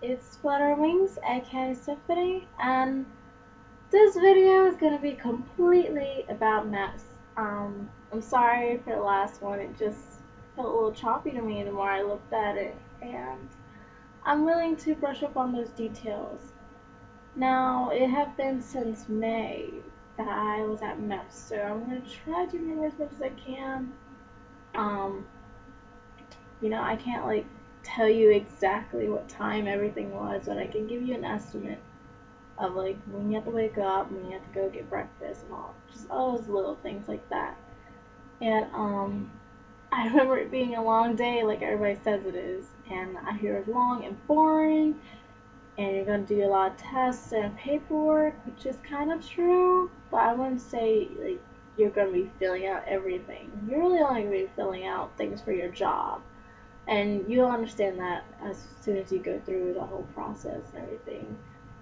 It's flutter-of-wings, aka Symphony, and this video is gonna be completely about MEPS. I'm sorry for the last one, it just felt a little choppy to me the more I looked at it, and I'm willing to brush up on those details. Now, it had been since May that I was at MEPS, so I'm gonna try to remember as much as I can. Um, I can't tell you exactly what time everything was, but I can give you an estimate of when you have to wake up, when you have to go get breakfast and just all those little things like that. And I remember it being a long day, like everybody says it is, and I hear it's long and boring, and you're gonna do a lot of tests and paperwork, which is kind of true, but I wouldn't say you're gonna be filling out everything. You're really only gonna be filling out things for your job. And you'll understand that as soon as you go through the whole process and everything.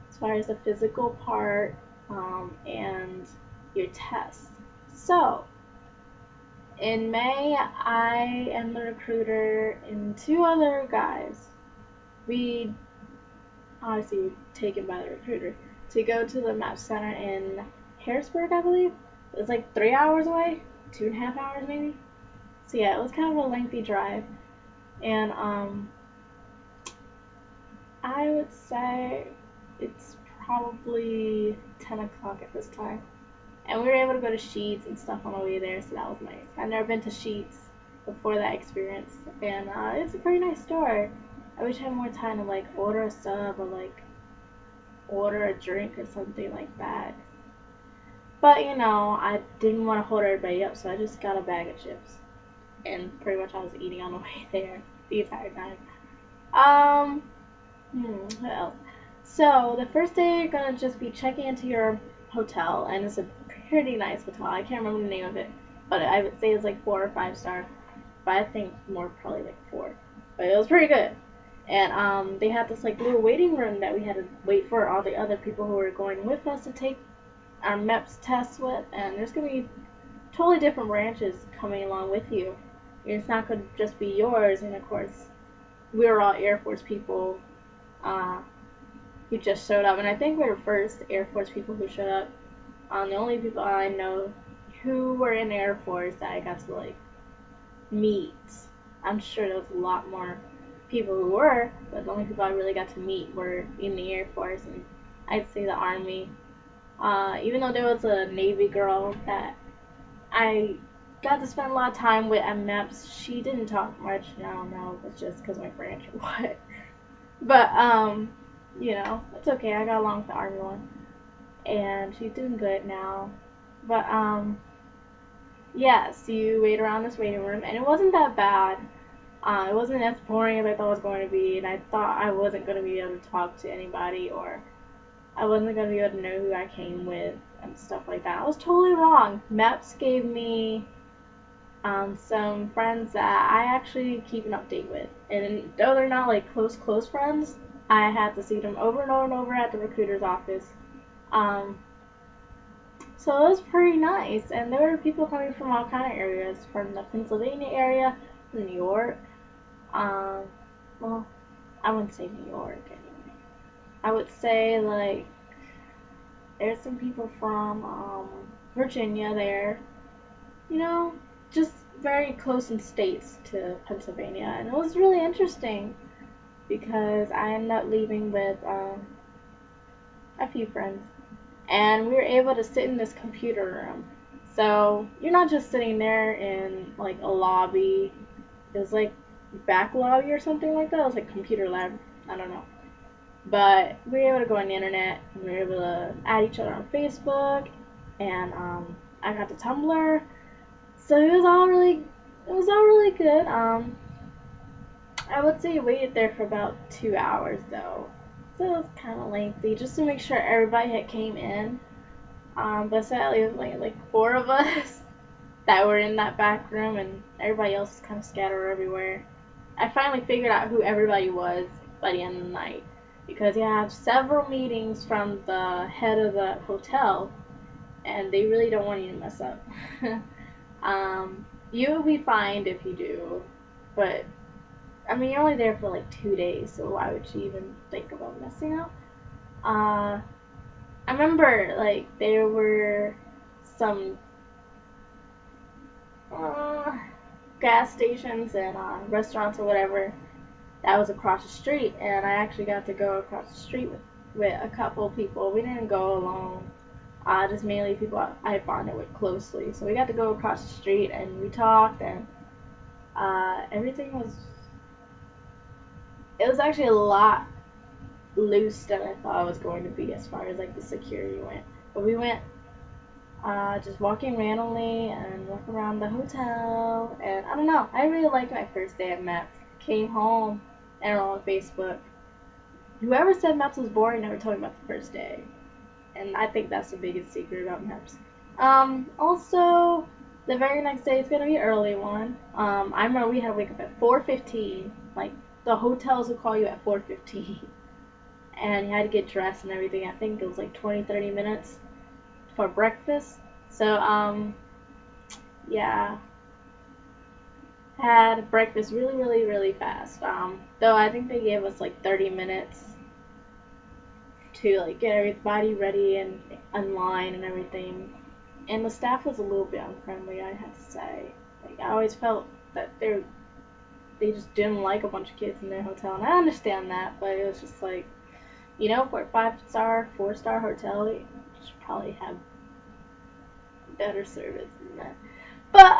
As far as the physical part and your tests. So, in May, I and the recruiter and two other guys, we obviously were taken by the recruiter to go to the MEPS Center in Harrisburg, I believe. It was 3 hours away, 2.5 hours maybe. So yeah, it was kind of a lengthy drive. And I would say it's probably 10 o'clock at this time. And we were able to go to Sheets and stuff on the way there, so that was nice. I've never been to Sheets before that experience, and it's a pretty nice store. I wish I had more time to order a sub or order a drink or something like that. But I didn't want to hold everybody up, so I just got a bag of chips. And pretty much I was eating on the way there the entire time. What else? So, the first day you're gonna just be checking into your hotel, and it's a pretty nice hotel. I can't remember the name of it, but I would say it's 4 or 5 star. But I think more probably 4. But it was pretty good. And they had this little waiting room that we had to wait for all the other people who were going with us to take our MEPS tests with, and there's gonna be totally different branches coming along with you. It's not gonna just be yours, and of course, we were all Air Force people who just showed up, and I think we were first Air Force people who showed up. The only people I know who were in the Air Force that I got to meet. I'm sure there was a lot more people who were, but the only people I really got to meet were in the Air Force, and I'd say the Army. Even though there was a Navy girl that I got to spend a lot of time with at MEPS, she didn't talk much. I don't know if it's just because my branch or what. But, it's okay. I got along with the Army one. And she's doing good now. But, yes, you wait around this waiting room, and it wasn't that bad. It wasn't as boring as I thought it was going to be, and I thought I wasn't going to be able to talk to anybody, or I wasn't going to be able to know who I came with, and stuff like that. I was totally wrong. MEPS gave me some friends that I actually keep an update with. And though they're not close friends, I had to see them over and over and over at the recruiter's office. So it was pretty nice. And there were people coming from all kind of areas, from the Pennsylvania area, New York. Well, I wouldn't say New York anyway. I would say there's some people from Virginia there. Just very close in states to Pennsylvania, and it was really interesting because I ended up leaving with a few friends, and we were able to sit in this computer room. So you're not just sitting there in a lobby. It was back lobby or something like that. It was computer lab. I don't know. But we were able to go on the internet, and we were able to add each other on Facebook, and I got the Tumblr. So it was all really good. I would say we waited there for about 2 hours though, so it was kind of lengthy just to make sure everybody had came in. But sadly, it was like 4 of us that were in that back room, and everybody else was kind of scattered everywhere. I finally figured out who everybody was by the end of the night, because you have several meetings from the head of the hotel, and they really don't want you to mess up. You'll be fined if you do, but I mean, you're only there for like 2 days, so why would you even think about messing up? Uh, I remember like there were some uh, gas stations and restaurants or whatever that was across the street, and I actually got to go across the street with a couple of people. We didn't go alone. Just mainly people I bonded with closely. So we got to go across the street and we talked, and everything was. It was actually a lot loose than I thought it was going to be as far as like the security went. But we went just walking randomly and walk around the hotel, and I don't know. I really liked my first day at MEPS. Came home and on Facebook. Whoever said MEPS was boring never told me about the first day, and I think that's the biggest secret about MEPS. Also, the very next day is gonna be an early one. I remember we had to wake up at 4:15. Like the hotels will call you at 4:15, and you had to get dressed and everything. I think it was like 20-30 minutes for breakfast. So yeah, had breakfast really fast. Though I think they gave us like 30 minutes to like get everybody ready and online and everything. And the staff was a little bit unfriendly, I have to say. Like I always felt that they just didn't like a bunch of kids in their hotel, and I understand that, but it was just like, for a 5-star, 4-star hotel, you should probably have better service than that. But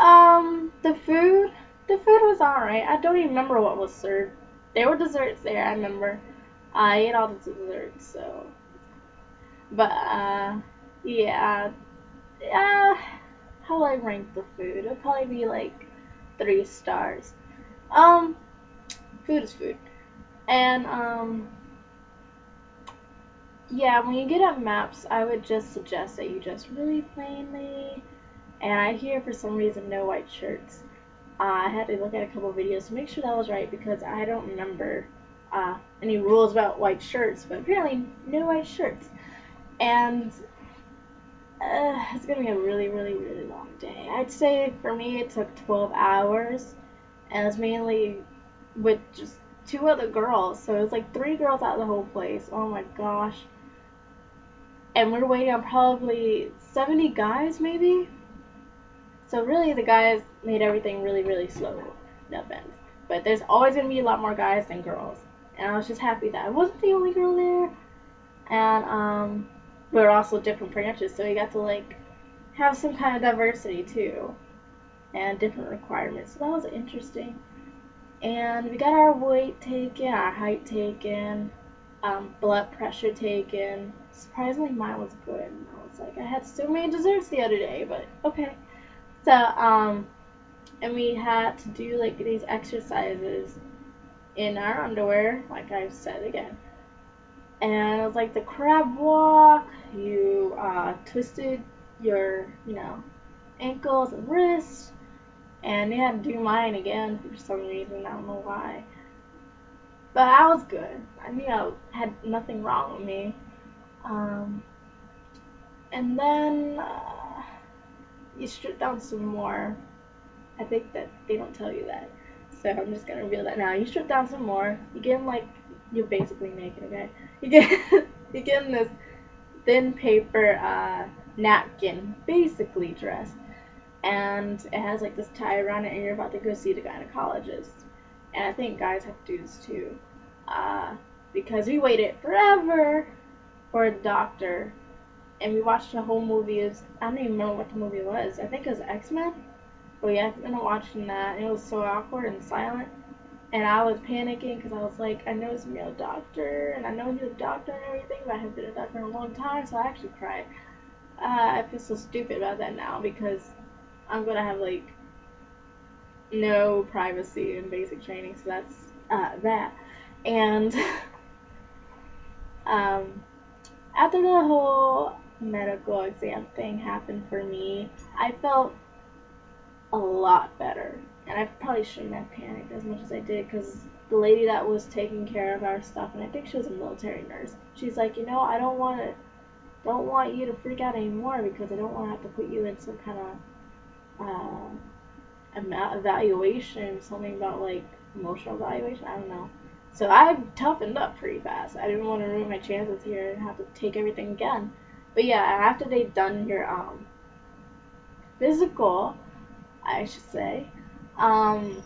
the food was alright. I don't even remember what was served. There were desserts there. I remember. I ate all the desserts, so. But yeah. Uh, how would I rank the food? It'd probably be like 3 stars. Um, food is food, and yeah. When you get up maps, I would just suggest that you just really plainly. And I hear for some reason no white shirts. I had to look at a couple of videos to make sure that was right because I don't remember any rules about white shirts, but apparently no white shirts. And it's gonna be a really long day. I'd say for me it took 12 hours, and it was mainly with just 2 other girls. So it was like 3 girls out of the whole place. Oh my gosh. And we're waiting on probably 70 guys, maybe. So really, the guys made everything really slow. No offense, but there's always gonna be a lot more guys than girls, and I was just happy that I wasn't the only girl there. And we were also different branches, so we got to like have some kind of diversity too, and different requirements. So that was interesting. And we got our weight taken, our height taken, blood pressure taken. Surprisingly, mine was good. I was like, I had so many desserts the other day, but okay. So, and we had to do like these exercises in our underwear, like I've said again. And it was like the crab walk. You twisted your, ankles and wrists, and they had to do mine again for some reason. I don't know why. But I was good. I knew I had nothing wrong with me. Um, and then you strip down some more. I think that they don't tell you that. So I'm just gonna reveal that now. You strip down some more. You get in like you're basically naked, okay? You get you get in this thin paper napkin, basically dressed, and it has like this tie around it, and you're about to go see the gynecologist. And I think guys have to do this too, because we waited forever for a doctor, and we watched the whole movie. I don't even remember what the movie was. I think it was X-Men. But yeah, I ended up watching that, and it was so awkward and silent. And I was panicking because I was like, I know it's a doctor, and I know he's a doctor and everything, but I haven't been a doctor in a long time, so I actually cried. I feel so stupid about that now because I'm gonna have like no privacy in basic training, so that's that. And um, after the whole medical exam thing happened for me, I felt a lot better. And I probably shouldn't have panicked as much as I did because the lady that was taking care of our stuff, and I think she was a military nurse, she's like, I don't want you to freak out anymore because I don't want to have to put you in some kind of evaluation, something about like emotional evaluation. I don't know. So I toughened up pretty fast. I didn't want to ruin my chances here and have to take everything again. But yeah, after they've done your physical, I should say, um,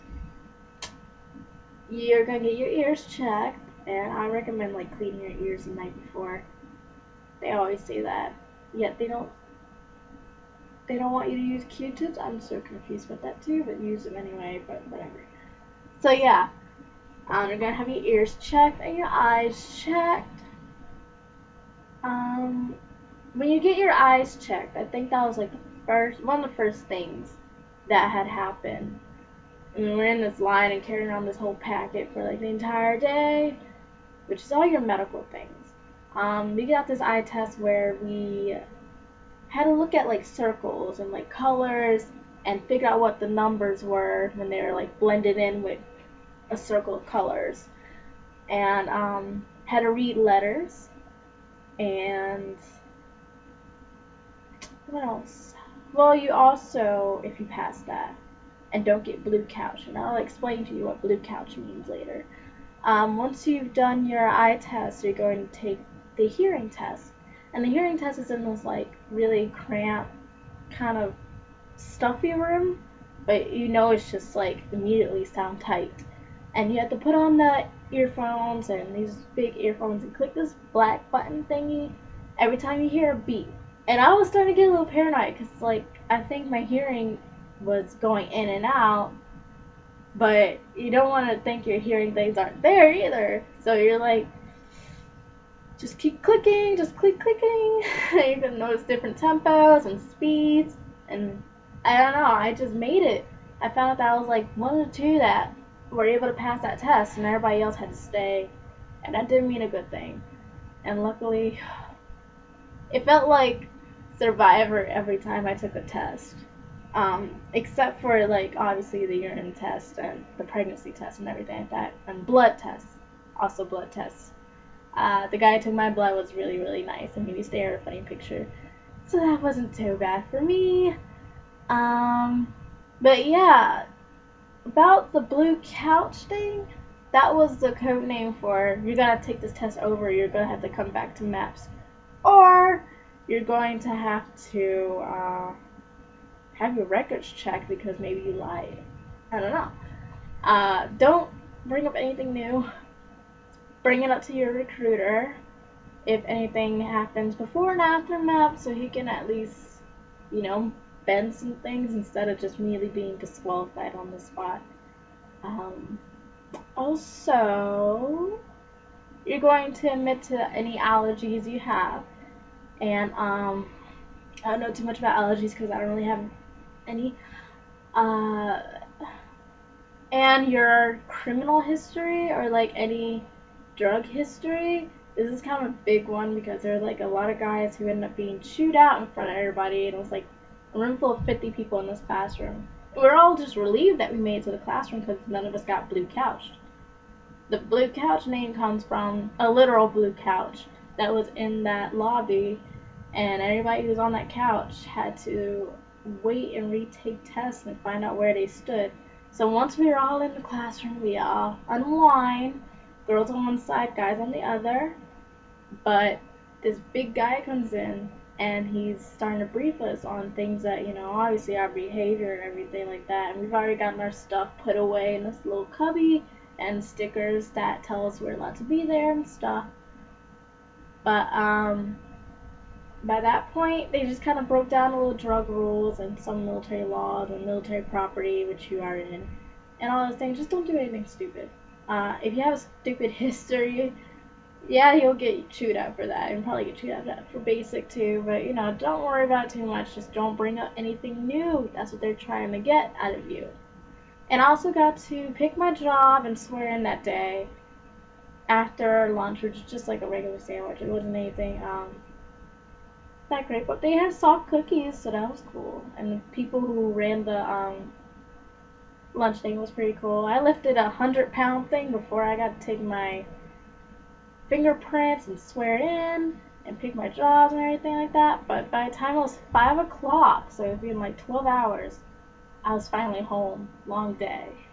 you're gonna get your ears checked, and I recommend like cleaning your ears the night before. They always say that, yet they don't want you to use Q-tips. I'm so confused with that too, but use them anyway. But whatever. So yeah, you're gonna have your ears checked and your eyes checked. When you get your eyes checked, I think that was like one of the first things that had happened. I mean, we're in this line and carrying around this whole packet for like the entire day, which is all your medical things. We got this eye test where we had to look at like circles and like colors and figure out what the numbers were when they were like blended in with a circle of colors, and had to read letters. And what else? Well, you also, if you pass that and don't get blue couch, and I'll explain to you what blue couch means later. Once you've done your eye test, you're going to take the hearing test. And the hearing test is in this like really cramped, kind of stuffy room, but you know it's just like immediately sound tight. And you have to put on the earphones and these big earphones and click this black button thingy every time you hear a beep. And I was starting to get a little paranoid because like I think my hearing was going in and out, but you don't want to think your hearing things aren't there either. So you're like, just keep clicking, just keep clicking. You can notice different tempos and speeds, and I don't know, I just made it. I found out that I was like one of the two that were able to pass that test, and everybody else had to stay, and that didn't mean a good thing. And luckily, it felt like Survivor every time I took a test. Except for like obviously the urine test and the pregnancy test and everything like that, and blood tests, also blood tests. The guy who took my blood was really, really nice and made me stare at a funny picture. So that wasn't too bad for me. But yeah, about the blue couch thing, that was the code name for you're going to take this test over, you're going to have to come back to MEPS. Or you're going to have to have your records checked because maybe you lied. I don't know. Don't bring up anything new. Bring it up to your recruiter if anything happens before and after MEPS, so he can at least, bend some things instead of just merely being disqualified on the spot. Also, you're going to admit to any allergies you have, and I don't know too much about allergies because I don't really have any. And your criminal history or like any drug history. This is kind of a big one because there are like a lot of guys who ended up being chewed out in front of everybody, and it was like a room full of 50 people in this classroom. And we're all just relieved that we made it to the classroom because none of us got blue couched. The blue couch name comes from a literal blue couch that was in that lobby, and everybody who was on that couch had to wait and retake tests and find out where they stood. So once we were all in the classroom, we all unwind, girls on one side, guys on the other, but this big guy comes in and he's starting to brief us on things that, obviously our behavior and everything like that, and we've already gotten our stuff put away in this little cubby and stickers that tell us we're allowed to be there and stuff. But by that point, they just kind of broke down the little drug rules and some military laws and military property, which you are in, and all those things. Just don't do anything stupid. If you have a stupid history, yeah, you'll get chewed out for that, and probably get chewed out for basic too, but, don't worry about it too much. Just don't bring up anything new. That's what they're trying to get out of you. And I also got to pick my job and swear in that day after lunch, which is just like a regular sandwich. It wasn't anything that great, but they had soft cookies, so that was cool. And the people who ran the lunch thing was pretty cool. I lifted a 100-pound thing before I got to take my fingerprints and swear in and pick my jobs and everything like that, but by the time it was 5 o'clock, so it had been like 12 hours, I was finally home. Long day.